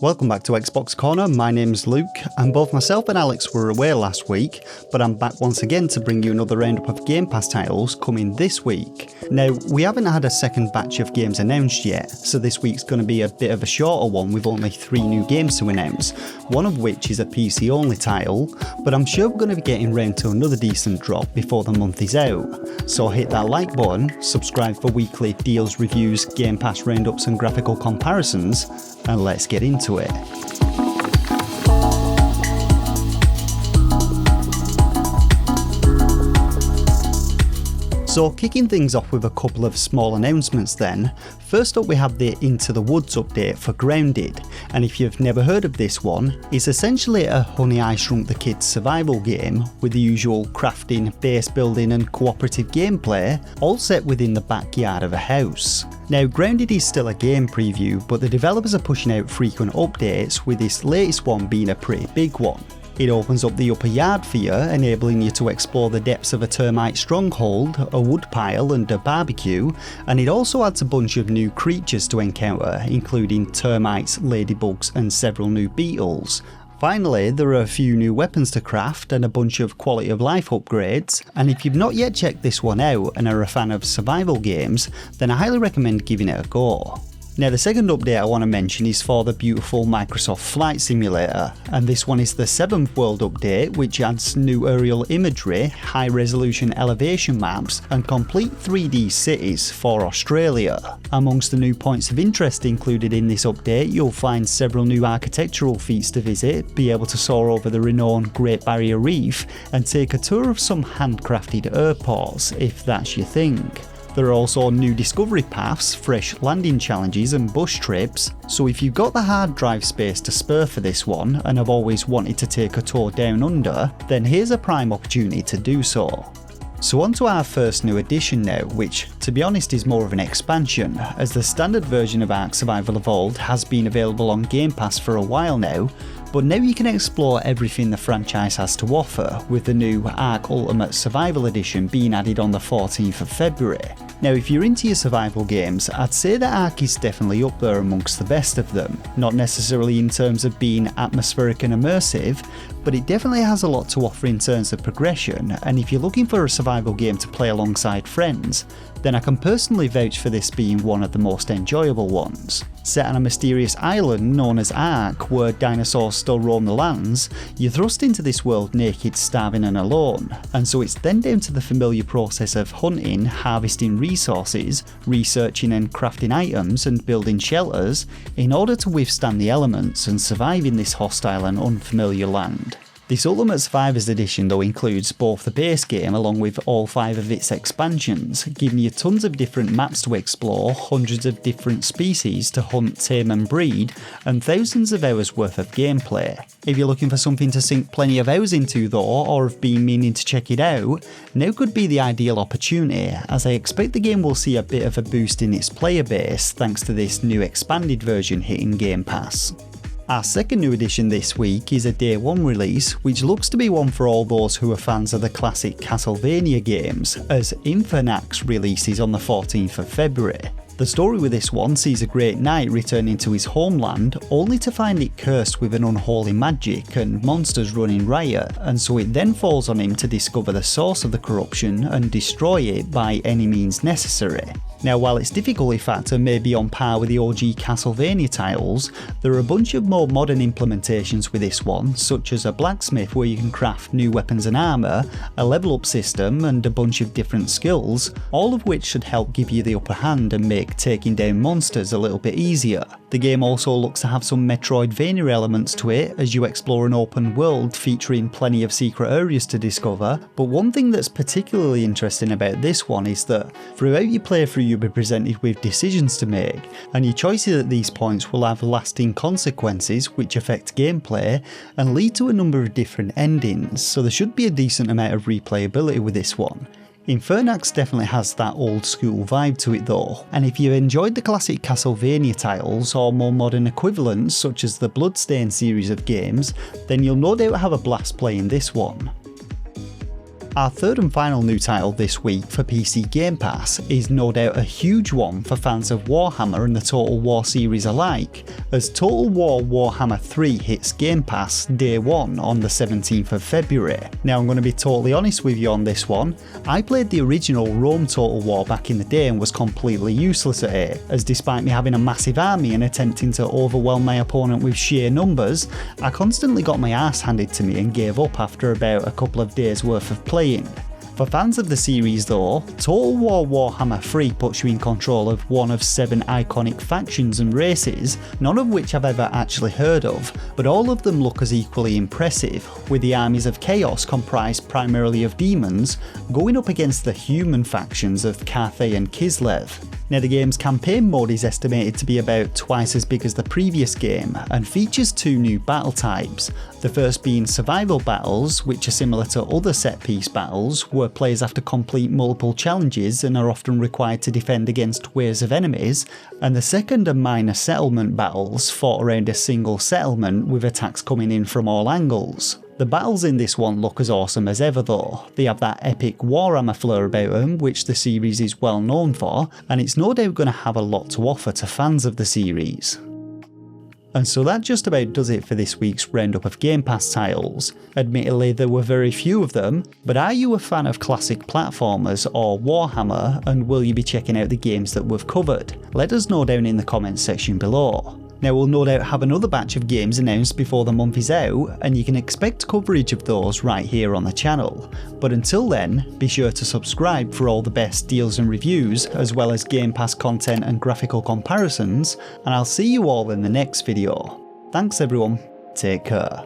Welcome back to Xbox Corner. My name's Luke, and both myself and Alex were away last week, but I'm back once again to bring you another roundup of Game Pass titles coming this week. Now, we haven't had a second batch of games announced yet, so this week's going to be a bit of a shorter one with only 3 new games to announce, one of which is a PC only title, but I'm sure we're going to be getting round to another decent drop before the month is out. So hit that like button, subscribe for weekly deals, reviews, Game Pass roundups and graphical comparisons, and let's get into it. So kicking things off with a couple of small announcements then. First up we have the Into the Woods update for Grounded, and if you've never heard of this one, it's essentially a Honey I Shrunk the Kids survival game with the usual crafting, base building and cooperative gameplay, all set within the backyard of a house. Now Grounded is still a game preview, but the developers are pushing out frequent updates, with this latest one being a pretty big one. It opens up the upper yard for you, enabling you to explore the depths of a termite stronghold, a woodpile and a barbecue, and it also adds a bunch of new creatures to encounter, including termites, ladybugs and several new beetles. Finally, there are a few new weapons to craft and a bunch of quality of life upgrades, and if you've not yet checked this one out and are a fan of survival games, then I highly recommend giving it a go. Now the second update I want to mention is for the beautiful Microsoft Flight Simulator, and this one is the 7th world update, which adds new aerial imagery, high resolution elevation maps and complete 3D cities for Australia. Amongst the new points of interest included in this update, you'll find several new architectural feats to visit, be able to soar over the renowned Great Barrier Reef and take a tour of some handcrafted airports if that's your thing. There are also new discovery paths, fresh landing challenges and bush trips, so if you've got the hard drive space to spare for this one and have always wanted to take a tour down under, then here's a prime opportunity to do so. So on to our first new edition now, which to be honest is more of an expansion, as the standard version of Ark Survival Evolved has been available on Game Pass for a while now, but now you can explore everything the franchise has to offer, with the new Ark Ultimate Survivor Edition being added on the 14th of February. Now if you're into your survival games, I'd say that Ark is definitely up there amongst the best of them, not necessarily in terms of being atmospheric and immersive, but it definitely has a lot to offer in terms of progression, and if you're looking for a survival game to play alongside friends, then I can personally vouch for this being one of the most enjoyable ones. Set on a mysterious island known as Ark, where dinosaurs still roam the lands, you're thrust into this world naked, starving and alone, and so it's then down to the familiar process of hunting, harvesting resources, researching and crafting items and building shelters in order to withstand the elements and survive in this hostile and unfamiliar land. This Ultimate Survivors Edition though includes both the base game along with all 5 of its expansions, giving you tons of different maps to explore, hundreds of different species to hunt, tame and breed, and thousands of hours worth of gameplay. If you're looking for something to sink plenty of hours into though, or have been meaning to check it out, now could be the ideal opportunity, as I expect the game will see a bit of a boost in its player base thanks to this new expanded version hitting Game Pass. Our second new edition this week is a day 1 release, which looks to be one for all those who are fans of the classic Castlevania games, as Infernax releases on the 14th of February. The story with this one sees a great knight returning to his homeland, only to find it cursed with an unholy magic and monsters running riot, and so it then falls on him to discover the source of the corruption and destroy it by any means necessary. Now while its difficulty factor may be on par with the OG Castlevania titles, there are a bunch of more modern implementations with this one, such as a blacksmith where you can craft new weapons and armour, a level up system and a bunch of different skills, all of which should help give you the upper hand and make taking down monsters a little bit easier. The game also looks to have some Metroidvania elements to it as you explore an open world featuring plenty of secret areas to discover, but one thing that's particularly interesting about this one is that throughout your playthrough you'll be presented with decisions to make, and your choices at these points will have lasting consequences which affect gameplay and lead to a number of different endings, so there should be a decent amount of replayability with this one. Infernax definitely has that old school vibe to it though, and if you've enjoyed the classic Castlevania titles or more modern equivalents such as the Bloodstained series of games, then you'll no doubt have a blast playing this one. Our third and final new title this week for PC Game Pass is no doubt a huge one for fans of Warhammer and the Total War series alike, as Total War Warhammer 3 hits Game Pass day 1 on the 17th of February. Now I'm going to be totally honest with you on this one, I played the original Rome Total War back in the day and was completely useless at it, as despite me having a massive army and attempting to overwhelm my opponent with sheer numbers, I constantly got my arse handed to me and gave up after about a couple of days worth of playing. For fans of the series though, Total War Warhammer 3 puts you in control of one of 7 iconic factions and races, none of which I've ever actually heard of, but all of them look as equally impressive, with the armies of chaos comprised primarily of demons, going up against the human factions of Cathay and Kislev. Now the game's campaign mode is estimated to be about twice as big as the previous game, and features 2 new battle types, the first being survival battles, which are similar to other set-piece battles, where players have to complete multiple challenges and are often required to defend against waves of enemies, and the second are minor settlement battles, fought around a single settlement with attacks coming in from all angles. The battles in this one look as awesome as ever though, they have that epic Warhammer flair about them which the series is well known for, and it's no doubt going to have a lot to offer to fans of the series. And so that just about does it for this week's roundup of Game Pass titles. Admittedly there were very few of them, but are you a fan of classic platformers or Warhammer, and will you be checking out the games that we've covered? Let us know down in the comments section below. Now we'll no doubt have another batch of games announced before the month is out, and you can expect coverage of those right here on the channel. But until then, be sure to subscribe for all the best deals and reviews, as well as Game Pass content and graphical comparisons, and I'll see you all in the next video. Thanks everyone, take care.